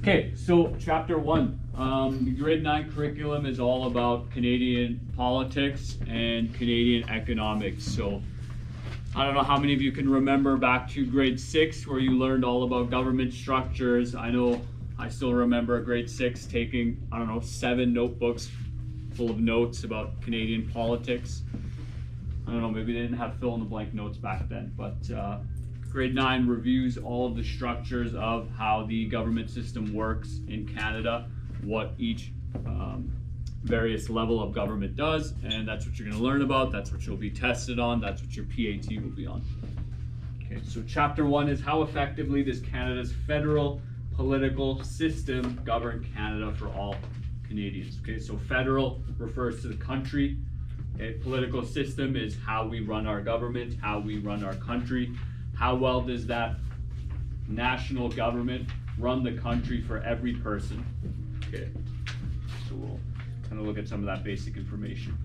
Okay, so chapter 1. The grade 9 curriculum is all about Canadian politics and Canadian economics. So I don't know how many of you can remember back to grade 6 where you learned all about government structures. I know I still remember grade 6 taking, 7 notebooks full of notes about Canadian politics. I don't know, maybe they didn't have fill in the blank notes back then, but grade 9 reviews all of the structures of how the government system works in Canada, what each various level of government does, and that's what you're going to learn about, that's what you'll be tested on, that's what your PAT will be on. Okay, so chapter 1 is how effectively does Canada's federal political system govern Canada for all Canadians. Okay, so federal refers to the country. Okay, political system is how we run our government, how we run our country. How well does that national government run the country for every person? Okay, so we'll kind of look at some of that basic information.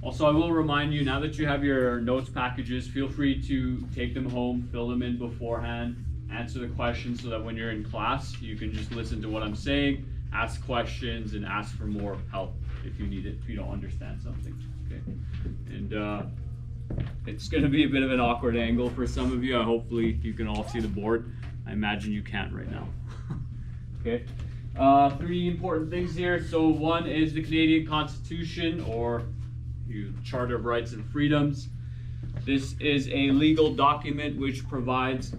Also, I will remind you, now that you have your notes packages, feel free to take them home, fill them in beforehand, answer the questions so that when you're in class, you can just listen to what I'm saying, ask questions, and ask for more help if you need it, if you don't understand something. Okay, and it's going to be a bit of an awkward angle for some of you. Hopefully you can all see the board. I imagine you can't right now. Okay, 3 important things here. So 1 is the Canadian Constitution, or Charter of Rights and Freedoms. This is a legal document which provides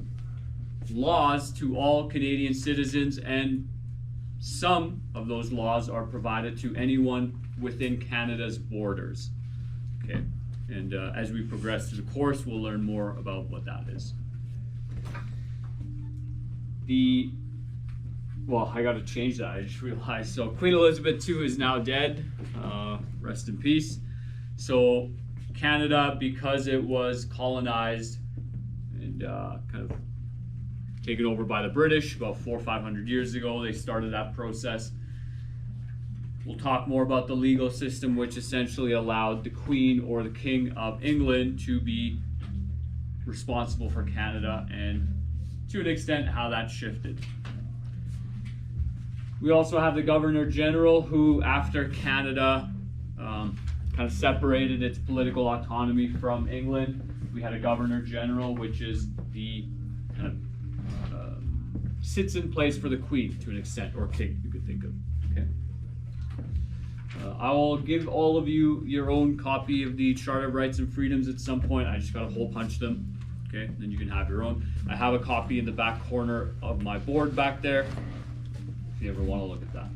laws to all Canadian citizens, and some of those laws are provided to anyone within Canada's borders. Okay, and as we progress through the course, we'll learn more about what that is. Well, I got to change that. I just realized. So Queen Elizabeth II is now dead. Rest in peace. So Canada, because it was colonized and kind of taken over by the British about 400 or 500 years ago, they started that process. We'll talk more about the legal system, which essentially allowed the Queen or the King of England to be responsible for Canada, and to an extent how that shifted. We also have the Governor General, who after Canada kind of separated its political autonomy from England, we had a Governor General, which is the kind of sits in place for the Queen to an extent, or King, you could think of. Okay. I will give all of you your own copy of the Charter of Rights and Freedoms at some point. I just got to hole punch them. Okay, then you can have your own. I have a copy in the back corner of my board back there, if you ever want to look at that.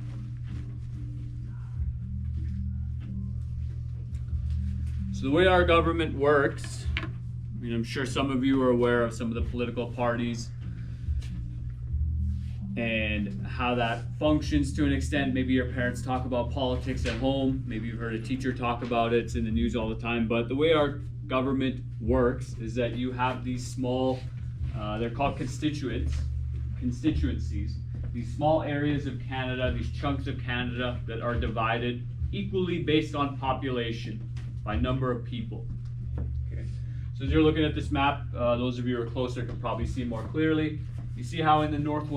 So the way our government works, I mean, I'm sure some of you are aware of some of the political parties and how that functions to an extent. Maybe your parents talk about politics at home. Maybe you've heard a teacher talk about it. It's in the news all the time. But the way our government works is that you have these small, they're called constituencies, these small areas of Canada, these chunks of Canada that are divided equally based on population, by number of people. Okay. So as you're looking at this map, those of you who are closer can probably see more clearly. You see how in the north,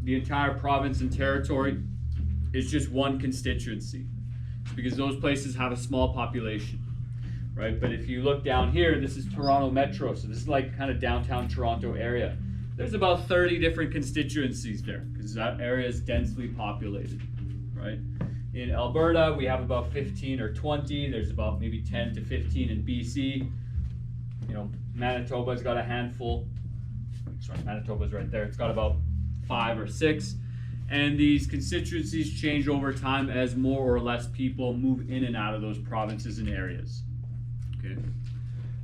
the entire province and territory is just one constituency. It's because those places have a small population, right? But if you look down here, this is Toronto Metro, so this is like kind of downtown Toronto area. There's about 30 different constituencies there because that area is densely populated, right? In Alberta, we have about 15 or 20. There's about maybe 10 to 15 in BC. You know, Manitoba's got a handful. Sorry, Manitoba's right there. It's got about 5 or 6. And these constituencies change over time as more or less people move in and out of those provinces and areas. Okay.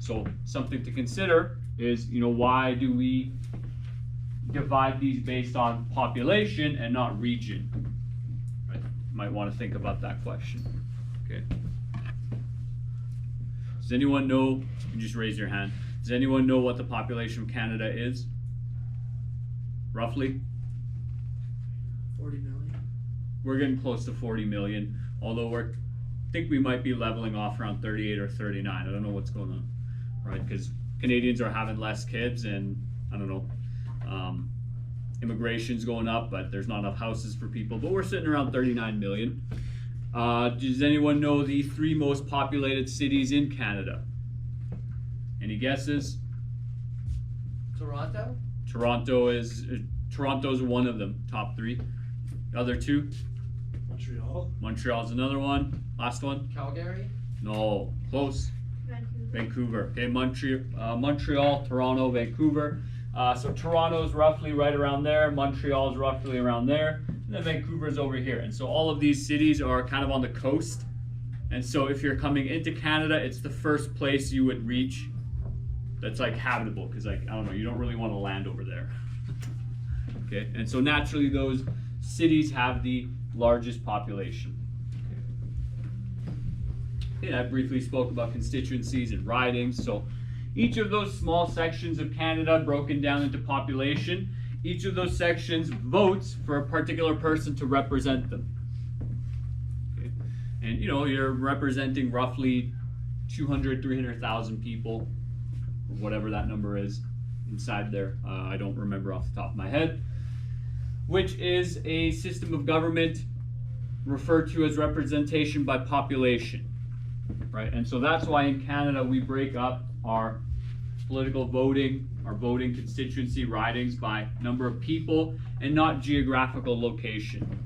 So something to consider is, why do we divide these based on population and not region? Right? You might want to think about that question. Okay. Does anyone know? You can just raise your hand. Does anyone know what the population of Canada is? Roughly? 40 million. We're getting close to 40 million, although I think we might be leveling off around 38 or 39. I don't know what's going on, right? Because Canadians are having less kids, and I don't know, immigration's going up, but there's not enough houses for people. But we're sitting around 39 million. Does anyone know the 3 most populated cities in Canada? Any guesses? Toronto? Toronto's one of them, top 3. The other 2? Montreal's another one. Last one? Calgary? No, close. Vancouver. Okay, Montreal, Toronto, Vancouver. So Toronto's roughly right around there. Montreal's roughly around there. And then Vancouver's over here. And so all of these cities are kind of on the coast. And so if you're coming into Canada, it's the first place you would reach that's like habitable, because like, I don't know, you don't really want to land over there. Okay, and so naturally those cities have the largest population. Okay, I briefly spoke about constituencies and ridings. So each of those small sections of Canada broken down into population, each of those sections votes for a particular person to represent them. Okay. And you know, you're representing roughly 300,000 people, or whatever that number is inside there. I don't remember off the top of my head, which is a system of government referred to as representation by population, right? And so that's why in Canada we break up our political voting, our voting constituency ridings by number of people and not geographical location.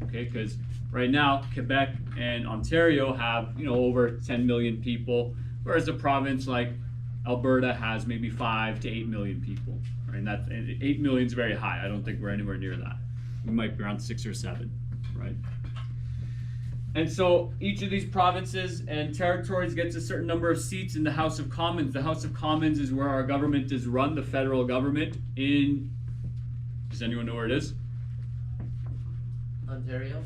Okay, because right now Quebec and Ontario have, you know, over 10 million people, whereas a province like Alberta has maybe 5 to 8 million people. Right? And 8 million is very high. I don't think we're anywhere near that. We might be around 6 or 7, right? And so each of these provinces and territories gets a certain number of seats in the House of Commons. The House of Commons is where our government is run, the federal government in, does anyone know where it is? Ontario?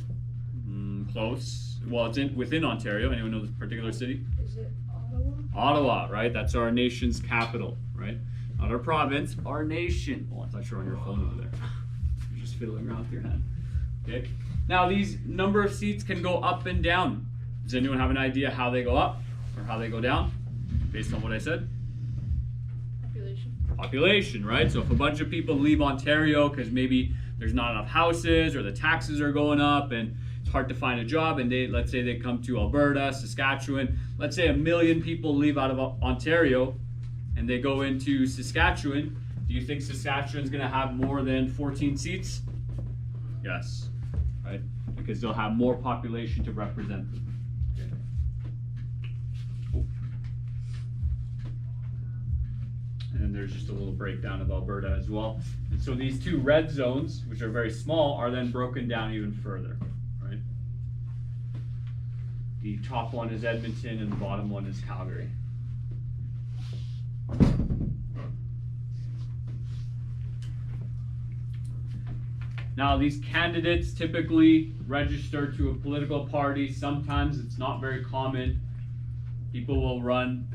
Close. Well, it's within Ontario. Anyone know this particular city? Is it Ottawa? Ottawa, right? That's our nation's capital, right? Not our province, our nation. Oh, I thought you were on your phone over there. You're just fiddling around with your hand. Okay. Now these number of seats can go up and down. Does anyone have an idea how they go up or how they go down based on what I said? Population, right? So if a bunch of people leave Ontario because maybe there's not enough houses or the taxes are going up and it's hard to find a job, and let's say they come to Alberta, Saskatchewan, let's say 1 million people leave out of Ontario and they go into Saskatchewan, do you think Saskatchewan's going to have more than 14 seats? Yes, right? Because they'll have more population to represent them. And then there's just a little breakdown of Alberta as well. And so these 2 red zones, which are very small, are then broken down even further, right? The top one is Edmonton and the bottom one is Calgary. Now these candidates typically register to a political party. Sometimes it's not very common. People will run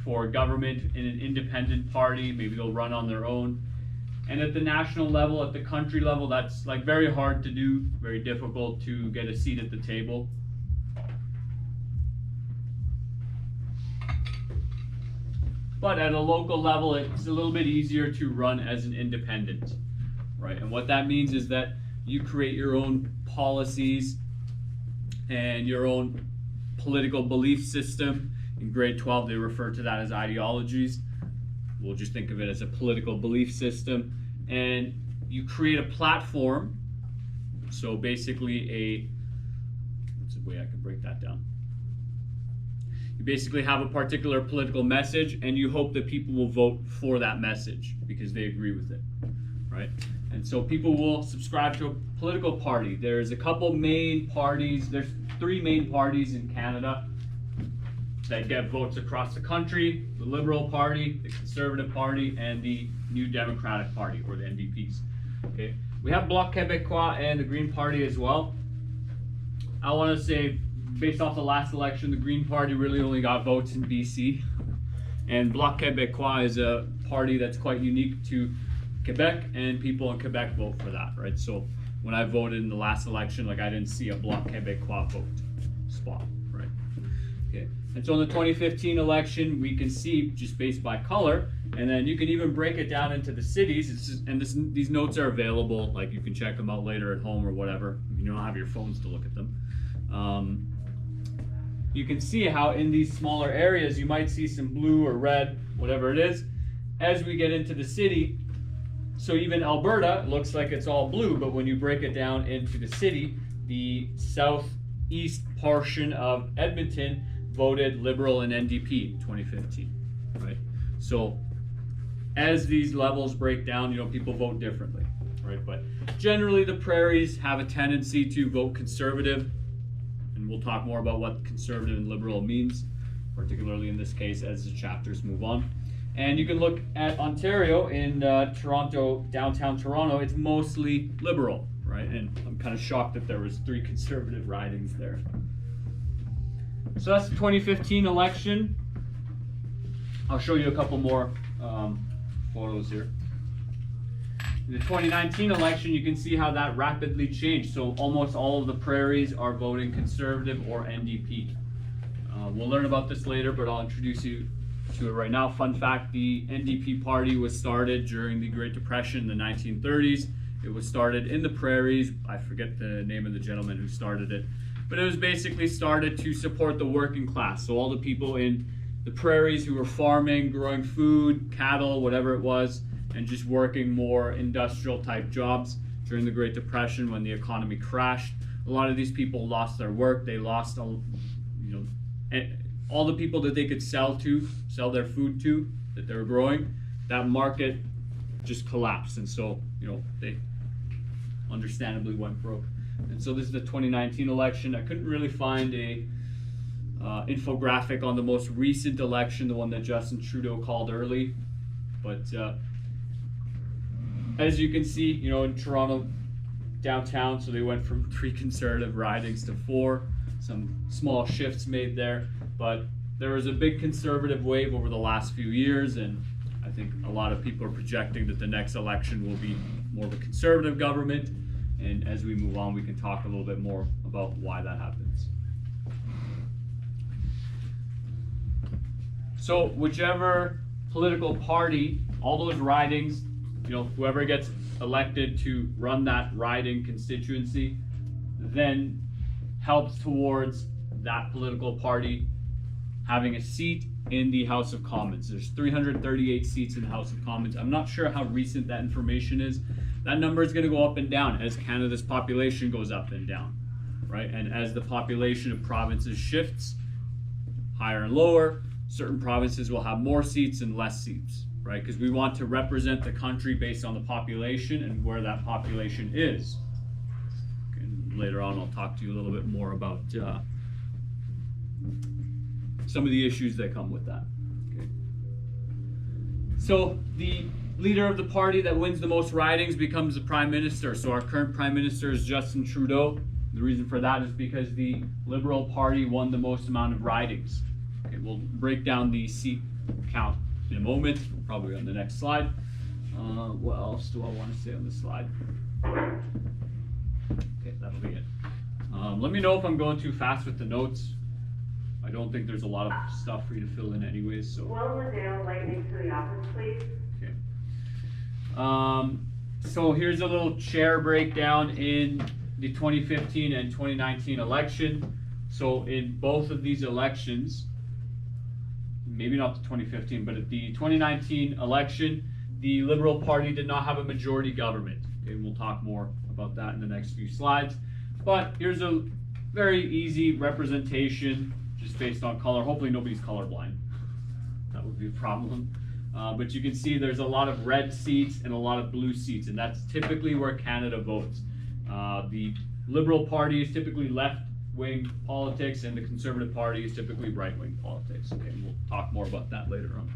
for government in an independent party. Maybe they'll run on their own. And at the national level, at the country level, that's like very hard to do, very difficult to get a seat at the table. But at a local level, it's a little bit easier to run as an independent, right? And what that means is that you create your own policies and your own political belief system. In grade 12, they refer to that as ideologies. We'll just think of it as a political belief system. And you create a platform. So basically what's a way I could break that down? You basically have a particular political message and you hope that people will vote for that message because they agree with it, right? And so people will subscribe to a political party. There's a couple main parties. There's 3 main parties in Canada that get votes across the country: the Liberal Party, the Conservative Party, and the New Democratic Party, or the NDPs. Okay, we have Bloc Québécois and the Green Party as well. I want to say, based off the last election, the Green Party really only got votes in BC, and Bloc Québécois is a party that's quite unique to Quebec, and people in Quebec vote for that, right? So when I voted in the last election, like, I didn't see a Bloc Québécois vote spot, right? Okay. And so in the 2015 election, we can see just based by color, and then you can even break it down into the cities. These notes are available, like you can check them out later at home or whatever. You don't have your phones to look at them. You can see how in these smaller areas you might see some blue or red, whatever it is. As we get into the city, so even Alberta looks like it's all blue, but when you break it down into the city, the southeast portion of Edmonton voted Liberal and NDP in 2015, right? So as these levels break down, people vote differently, right? But generally the prairies have a tendency to vote Conservative, and we'll talk more about what Conservative and Liberal means, particularly in this case as the chapters move on. And you can look at Ontario in Toronto, downtown Toronto, it's mostly Liberal, right? And I'm kind of shocked that there was 3 Conservative ridings there. So that's the 2015 election. I'll show you a couple more photos here. In the 2019 election, you can see how that rapidly changed. So almost all of the prairies are voting Conservative or NDP. We'll learn about this later, but I'll introduce you to it right now. Fun fact, the NDP party was started during the Great Depression in the 1930s. It was started in the prairies. I forget the name of the gentleman who started it. But it was basically started to support the working class. So all the people in the prairies who were farming, growing food, cattle, whatever it was, and just working more industrial type jobs during the Great Depression when the economy crashed. A lot of these people lost their work. They lost all the people that they could sell their food to, that they were growing. That market just collapsed. And so, they understandably went broke. And so this is the 2019 election. I couldn't really find a infographic on the most recent election, the one that Justin Trudeau called early. But as you can see, in Toronto downtown, so they went from 3 Conservative ridings to 4. Some small shifts made there, but there was a big Conservative wave over the last few years, and I think a lot of people are projecting that the next election will be more of a Conservative government. And as we move on, we can talk a little bit more about why that happens. So whichever political party, all those ridings, whoever gets elected to run that riding constituency, then helps towards that political party having a seat in the House of Commons. There's 338 seats in the House of Commons. I'm not sure how recent that information is. That number is going to go up and down as Canada's population goes up and down, right? And as the population of provinces shifts higher and lower, certain provinces will have more seats and less seats, right? Because we want to represent the country based on the population and where that population is. And later on, I'll talk to you a little bit more about some of the issues that come with that. Okay. So the leader of the party that wins the most ridings becomes the prime minister. So our current prime minister is Justin Trudeau. The reason for that is because the Liberal Party won the most amount of ridings. Okay, we'll break down the seat count in a moment, probably on the next slide. What else do I want to say on this slide? Okay, that'll be it. Let me know if I'm going too fast with the notes. I don't think there's a lot of stuff for you to fill in anyways. So. Will Liddell lightning to the office, please? Okay. So here's a little chair breakdown in the 2015 and 2019 election. So in both of these elections, maybe not the 2015, but at the 2019 election, the Liberal Party did not have a majority government. Okay, we'll talk more about that in the next few slides. But here's a very easy representation just based on color. Hopefully nobody's colorblind. That would be a problem. But you can see there's a lot of red seats and a lot of blue seats, and that's typically where Canada votes. The Liberal Party is typically left-wing politics, and the Conservative Party is typically right-wing politics. Okay, and we'll talk more about that later on.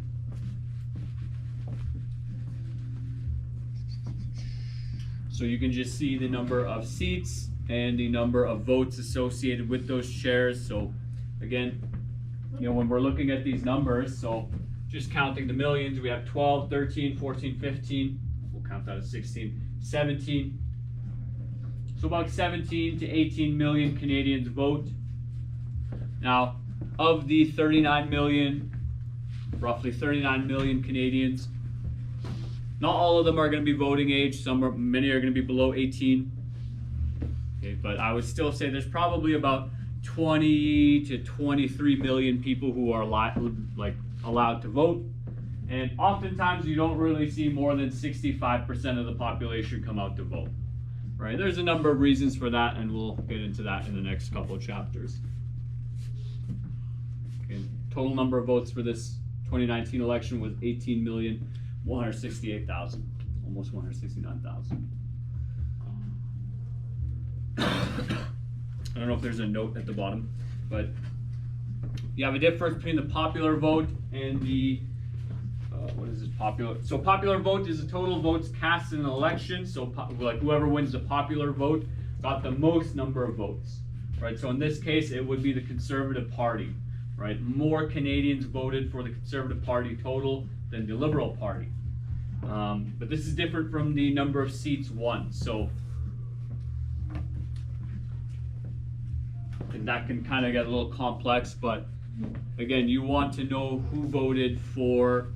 So you can just see the number of seats and the number of votes associated with those chairs. So again, when we're looking at these numbers, so just counting the millions, we have 12, 13, 14, 15. We'll count that as 16, 17. So about 17 to 18 million Canadians vote. Now, of the 39 million, roughly 39 million Canadians, not all of them are going to be voting age. Many are going to be below 18. Okay, but I would still say there's probably about 20 to 23 million people who are allowed to vote. And oftentimes you don't really see more than 65% of the population come out to vote. Right? There's a number of reasons for that, and we'll get into that in the next couple of chapters. Okay, total number of votes for this 2019 election was 18,168,000, almost 169,000. I don't know if there's a note at the bottom, but you have a difference between the popular vote and the what is this popular? So popular vote is the total votes cast in an election. So like whoever wins the popular vote got the most number of votes, right? So in this case, it would be the Conservative Party, right? More Canadians voted for the Conservative Party total than the Liberal Party. But this is different from the number of seats won. So and that can kind of get a little complex, but again, you want to know who voted for,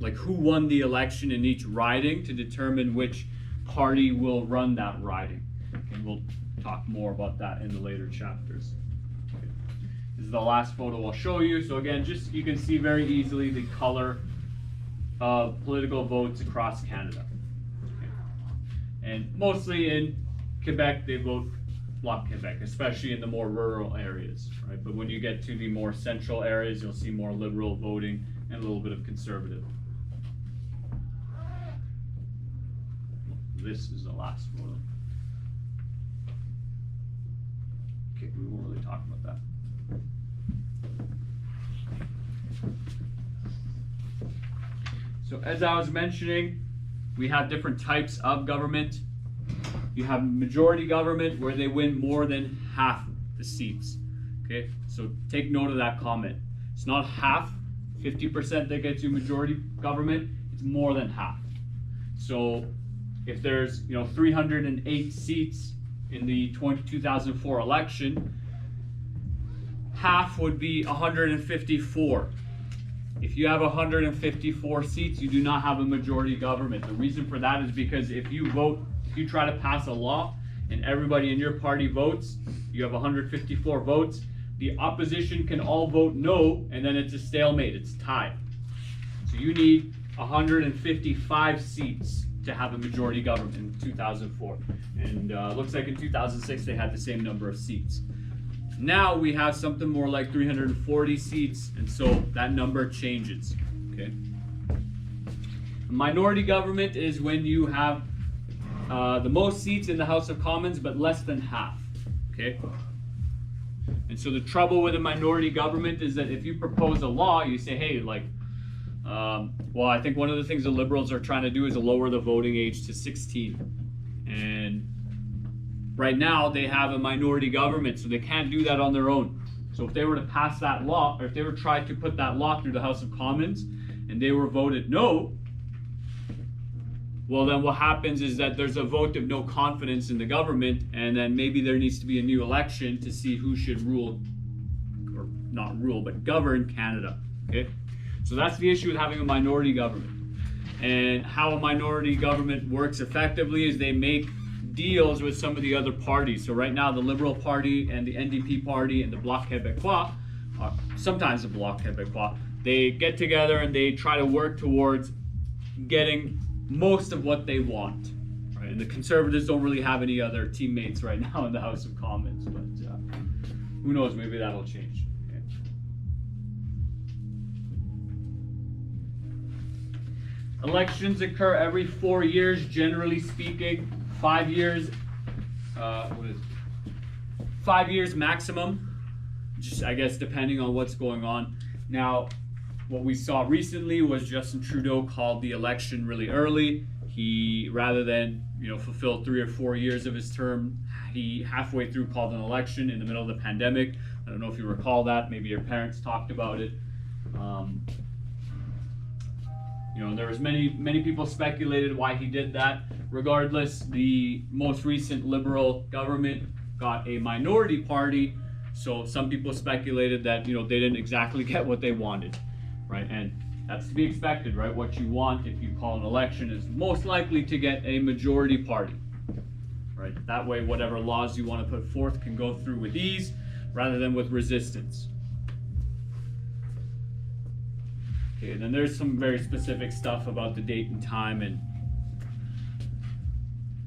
like who won the election in each riding to determine which party will run that riding. And we'll talk more about that in the later chapters. Okay. This is the last photo I'll show you. So again, just you can see very easily the color of political votes across Canada. Okay. And mostly in Quebec, they vote Bloc Quebec, especially in the more rural areas, right? But when you get to the more central areas, you'll see more Liberal voting and a little bit of Conservative. This is the last photo. Okay, we won't really talk about that. So as I was mentioning, we have different types of government. You have majority government where they win more than half the seats. Okay, so take note of that comment. It's not half, 50% that gets you majority government, it's more than half. So if there's 308 seats in the 2004 election, half would be 154. If you have 154 seats, you do not have a majority government. The reason for that is because if you try to pass a law and everybody in your party votes, you have 154 votes, the opposition can all vote no, and then it's a stalemate, it's tied. So you need 155 seats to have a majority government in 2004. And looks like in 2006 they had the same number of seats. Now we have something more like 340 seats, and so that number changes. Okay. A minority government is when you have the most seats in the House of Commons, but less than half. Okay. And so the trouble with a minority government is that if you propose a law, you say, hey, well, I think one of the things the Liberals are trying to do is to lower the voting age to 16. And right now they have a minority government, so they can't do that on their own. So if they were to pass that law, or if they were trying to put that law through the House of Commons, and they were voted no, well then what happens is that there's a vote of no confidence in the government, and then maybe there needs to be a new election to see who should rule, or not rule, but govern Canada. Okay? So that's the issue with having a minority government. And how a minority government works effectively is they make deals with some of the other parties. So right now the Liberal Party and the NDP Party and the Bloc Québécois, sometimes the Bloc Québécois, they get together and they try to work towards getting most of what they want. Right? And the Conservatives don't really have any other teammates right now in the House of Commons, but who knows, maybe that'll change. Okay. Elections occur every 4 years, generally speaking. 5 years, 5 years maximum, just I guess depending on what's going on. Now, what we saw recently was Justin Trudeau called the election really early. He, rather than fulfill 3 or 4 years of his term, he halfway through called an election in the middle of the pandemic. I don't know if you recall that. Maybe your parents talked about it. There was many people speculated why he did that. Regardless, the most recent Liberal government got a minority party, So some people speculated that, you know, they didn't exactly get what they wanted, right? And that's to be expected, right? What you want if you call an election is most likely to get a majority party, right? That way, whatever laws you want to put forth can go through with ease rather than with resistance. Okay, and then there's some very specific stuff about the date and time, and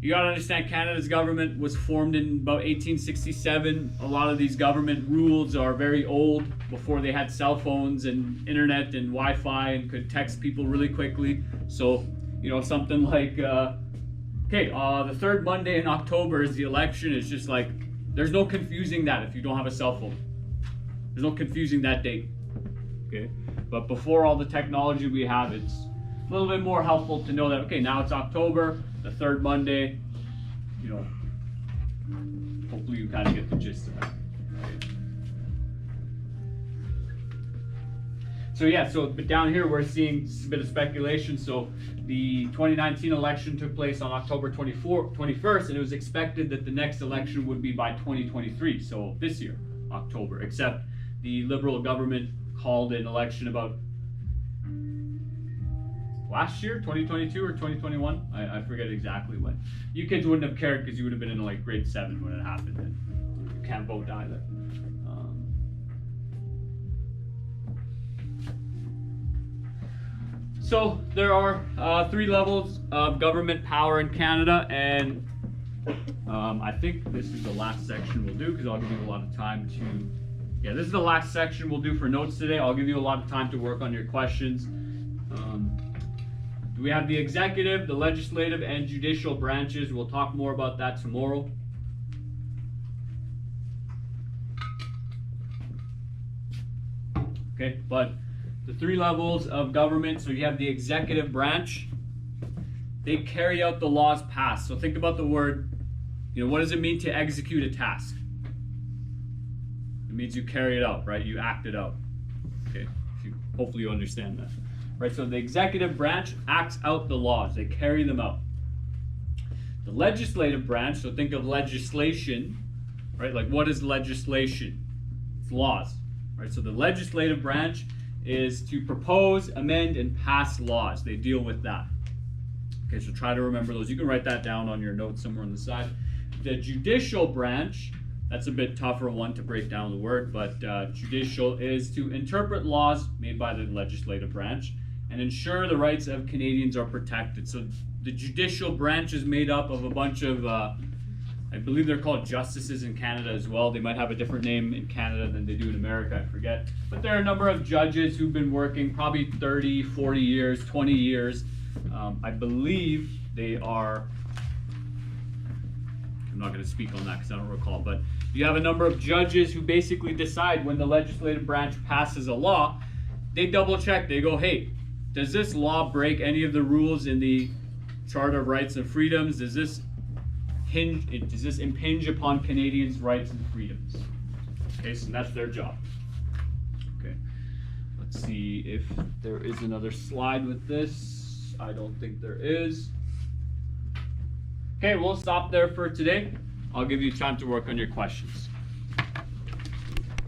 you gotta understand Canada's government was formed in about 1867. A lot of these government rules are very old, before they had cell phones and internet and Wi-Fi and could text people really quickly. So, you know, something like, the third Monday in October is the election. It's just like, there's no confusing that if you don't have a cell phone. There's no confusing that date, okay? But before all the technology we have, it's a little bit more helpful to know that, okay, now it's October, the third Monday, you know, hopefully you kind of get the gist of that. So yeah, but down here we're seeing a bit of speculation. So the 2019 election took place on October 21st, and it was expected that the next election would be by 2023, so this year, October, except the Liberal government called an election about last year, 2022 or 2021, I forget exactly when. You kids wouldn't have cared because you would have been in like grade 7 when it happened, and you can't vote either. So there are 3 levels of government power in Canada, and I think this is the last section we'll do because I'll give you a lot of time to, this is the last section we'll do for notes today. I'll give you a lot of time to work on your questions. We have the executive, the legislative, and judicial branches. We'll talk more about that tomorrow. Okay, but the 3 levels of government, so you have the executive branch. They carry out the laws passed. So think about the word, you know, what does it mean to execute a task? It means you carry it out, right? You act it out. Okay, hopefully you understand that. Right, so the executive branch acts out the laws. They carry them out. The legislative branch, so think of legislation, right? Like, what is legislation? It's laws, right? So the legislative branch is to propose, amend, and pass laws. They deal with that. Okay, so try to remember those. You can write that down on your notes somewhere on the side. The judicial branch, that's a bit tougher one to break down the word, but judicial is to interpret laws made by the legislative branch and ensure the rights of Canadians are protected. So the judicial branch is made up of a bunch of, I believe they're called justices in Canada as well. They might have a different name in Canada than they do in America, I forget. But there are a number of judges who've been working probably 30, 40 years, 20 years. I believe they are, I'm not going to speak on that because I don't recall, but you have a number of judges who basically decide when the legislative branch passes a law. They double check, they go, hey, does this law break any of the rules in the Charter of Rights and Freedoms? Does this impinge upon Canadians' rights and freedoms? Okay, so that's their job. Okay, let's see if there is another slide with this. I don't think there is. Okay, we'll stop there for today. I'll give you time to work on your questions.